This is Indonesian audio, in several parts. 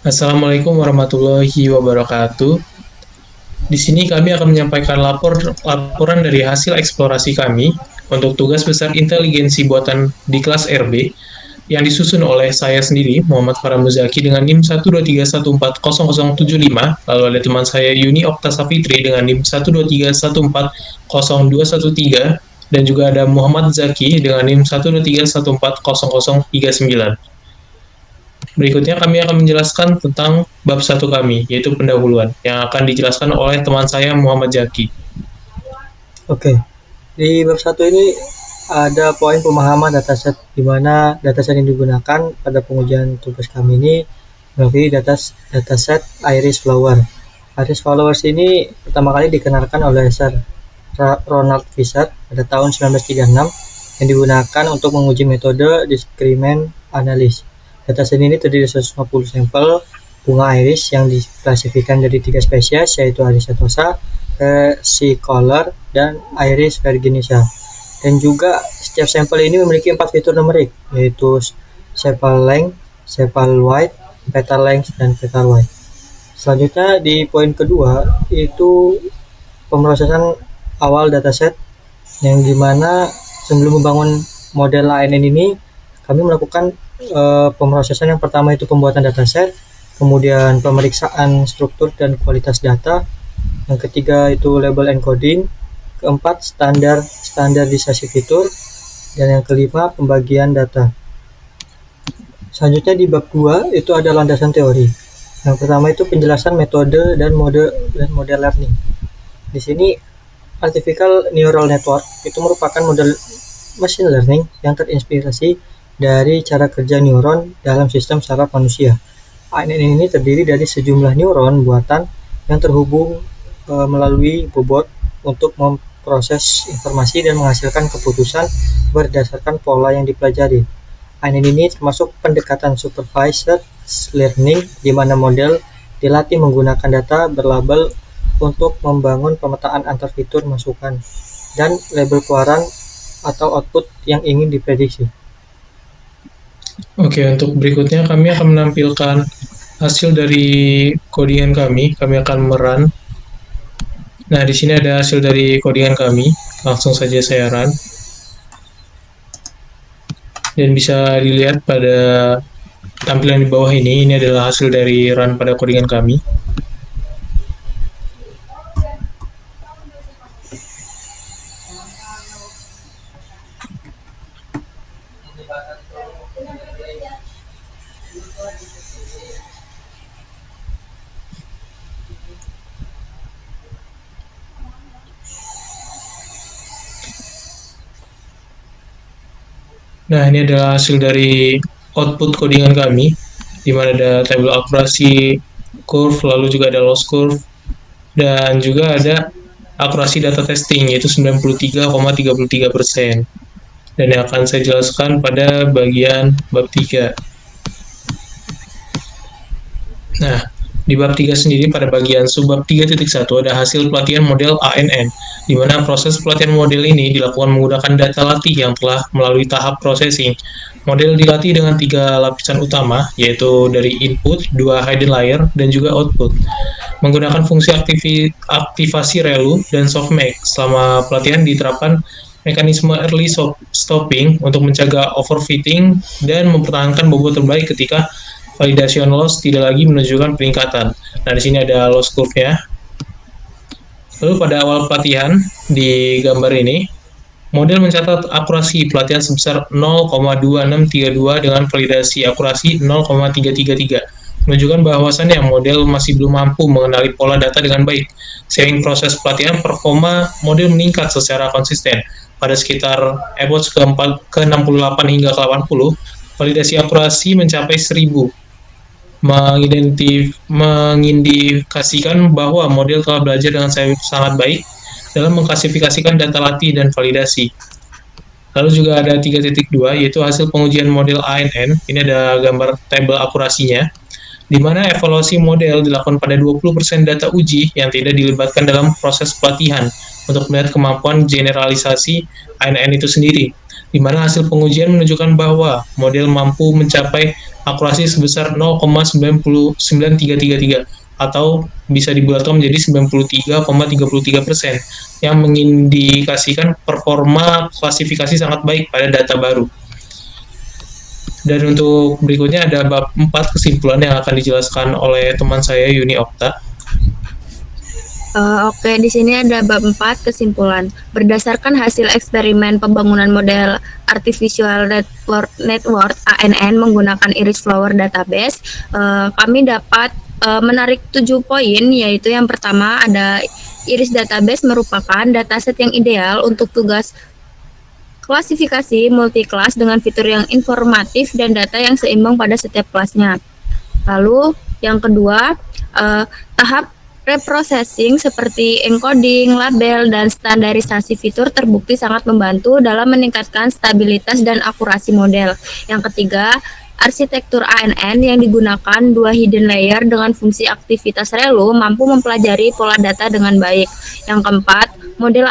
Assalamualaikum warahmatullahi wabarakatuh. Di sini kami akan menyampaikan laporan dari hasil eksplorasi kami untuk tugas besar inteligensi buatan di kelas RB yang disusun oleh saya sendiri, Muhammad Farah Muzaki dengan NIM 123140075, lalu ada teman saya Yuni Okta Safitri dengan NIM 123140213, dan juga ada Muhammad Zaki dengan NIM 123140039. Berikutnya kami akan menjelaskan tentang bab satu kami, yaitu pendahuluan, yang akan dijelaskan oleh teman saya Muhammad Jaki. Oke, di bab satu ini ada poin pemahaman dataset, di mana dataset yang digunakan pada pengujian tugas kami ini melalui dataset Iris Flower. Iris Flowers ini pertama kali dikenalkan oleh Sir Ronald Fisher pada tahun 1936 yang digunakan untuk menguji metode discriminant analysis. Dataset ini terdiri dari 150 sampel bunga iris yang diklasifikasikan dari 3 spesies, yaitu Iris setosa, Color, dan Iris virginica. Dan juga setiap sampel ini memiliki 4 fitur numerik, yaitu sepal length, sepal width, petal length, dan petal width. Selanjutnya di poin kedua itu pemrosesan awal dataset, yang dimana sebelum membangun model ANN ini kami melakukan pemrosesan. Yang pertama itu pembuatan dataset, kemudian pemeriksaan struktur dan kualitas data, yang ketiga itu label encoding, keempat standarisasi fitur, dan yang kelima pembagian data. Selanjutnya di bab 2 itu ada landasan teori. Yang pertama itu penjelasan metode dan model learning. Di sini artificial neural network itu merupakan model machine learning yang terinspirasi dari cara kerja neuron dalam sistem saraf manusia. ANN ini terdiri dari sejumlah neuron buatan yang terhubung melalui bobot untuk memproses informasi dan menghasilkan keputusan berdasarkan pola yang dipelajari. ANN ini termasuk pendekatan supervised learning, di mana model dilatih menggunakan data berlabel untuk membangun pemetaan antar fitur masukan dan label keluaran atau output yang ingin diprediksi. Oke, untuk berikutnya kami akan menampilkan hasil dari codingan kami. Kami akan merun. Nah, di sini ada hasil dari codingan kami. Langsung saja saya run. Dan bisa dilihat pada tampilan di bawah ini adalah hasil dari run pada codingan kami. Nah, ini adalah hasil dari output codingan kami, di mana ada tabel akurasi curve, lalu juga ada loss curve, dan juga ada akurasi data testing, yaitu 93,33%. Dan yang akan saya jelaskan pada bagian bab 3. Nah, di bab 3 sendiri pada bagian subbab 3.1 ada hasil pelatihan model ANN, di mana proses pelatihan model ini dilakukan menggunakan data latih yang telah melalui tahap processing. Model dilatih dengan 3 lapisan utama, yaitu dari input, 2 hidden layer, dan juga output. Menggunakan fungsi aktivasi relu dan softmax. Selama pelatihan diterapkan mekanisme early stopping untuk mencegah overfitting dan mempertahankan bobot terbaik ketika validation loss tidak lagi menunjukkan peningkatan. Nah, di sini ada loss curve-nya. Lalu pada awal pelatihan di gambar ini, model mencatat akurasi pelatihan sebesar 0,2632 dengan validasi akurasi 0,333, menunjukkan bahwasannya model masih belum mampu mengenali pola data dengan baik. Seiring proses pelatihan, performa model meningkat secara konsisten. Pada sekitar epoch ke-68 hingga ke-80, validasi akurasi mencapai 1000, mengindikasikan bahwa model telah belajar dengan sangat baik dalam mengklasifikasikan data latih dan validasi. Lalu juga ada 3.2, yaitu hasil pengujian model ANN. Ini ada gambar tabel akurasinya, di mana evaluasi model dilakukan pada 20% data uji yang tidak dilibatkan dalam proses pelatihan untuk melihat kemampuan generalisasi ANN itu sendiri. di mana hasil pengujian menunjukkan bahwa model mampu mencapai akurasi sebesar 0,99333 atau bisa dibulatkan menjadi 93,33% yang mengindikasikan performa klasifikasi sangat baik pada data baru. Dan untuk berikutnya ada bab 4 kesimpulan yang akan dijelaskan oleh teman saya Yuni Okta. Oke, di sini ada bab 4 kesimpulan. Berdasarkan hasil eksperimen pembangunan model Artificial Network ANN menggunakan Iris Flower Database, kami dapat menarik 7 poin, yaitu yang pertama ada Iris Database merupakan dataset yang ideal untuk tugas klasifikasi multi-kelas dengan fitur yang informatif dan data yang seimbang pada setiap kelasnya. Lalu yang kedua, tahap reprocessing seperti encoding, label, dan standarisasi fitur terbukti sangat membantu dalam meningkatkan stabilitas dan akurasi model. Yang ketiga, arsitektur ANN yang digunakan 2 hidden layer dengan fungsi aktivitas relu mampu mempelajari pola data dengan baik. Yang keempat, model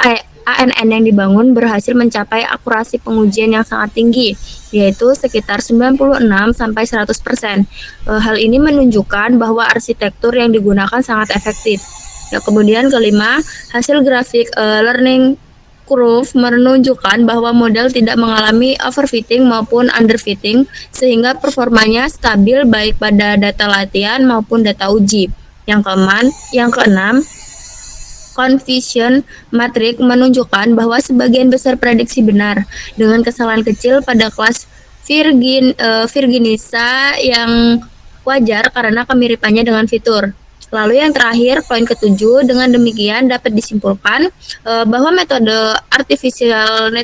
ANN yang dibangun berhasil mencapai akurasi pengujian yang sangat tinggi, yaitu sekitar 96-100%. Hal ini menunjukkan bahwa arsitektur yang digunakan sangat efektif. Ya, kemudian kelima, hasil grafik learning curve menunjukkan bahwa model tidak mengalami overfitting maupun underfitting, sehingga performanya stabil baik pada data latihan maupun data uji. Yang keenam, confusion matrix menunjukkan bahwa sebagian besar prediksi benar, dengan kesalahan kecil pada kelas Virginisa yang wajar karena kemiripannya dengan fitur. Lalu yang terakhir, poin ketujuh, dengan demikian dapat disimpulkan bahwa metode Artificial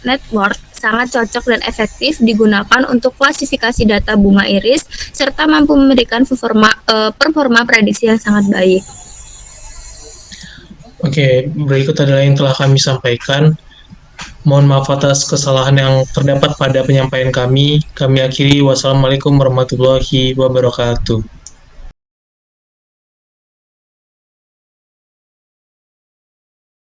Network sangat cocok dan efektif digunakan untuk klasifikasi data bunga iris, serta mampu memberikan performa prediksi yang sangat baik. Oke, berikut adalah yang telah kami sampaikan. Mohon maaf atas kesalahan yang terdapat pada penyampaian kami. Kami akhiri. Wassalamualaikum warahmatullahi wabarakatuh.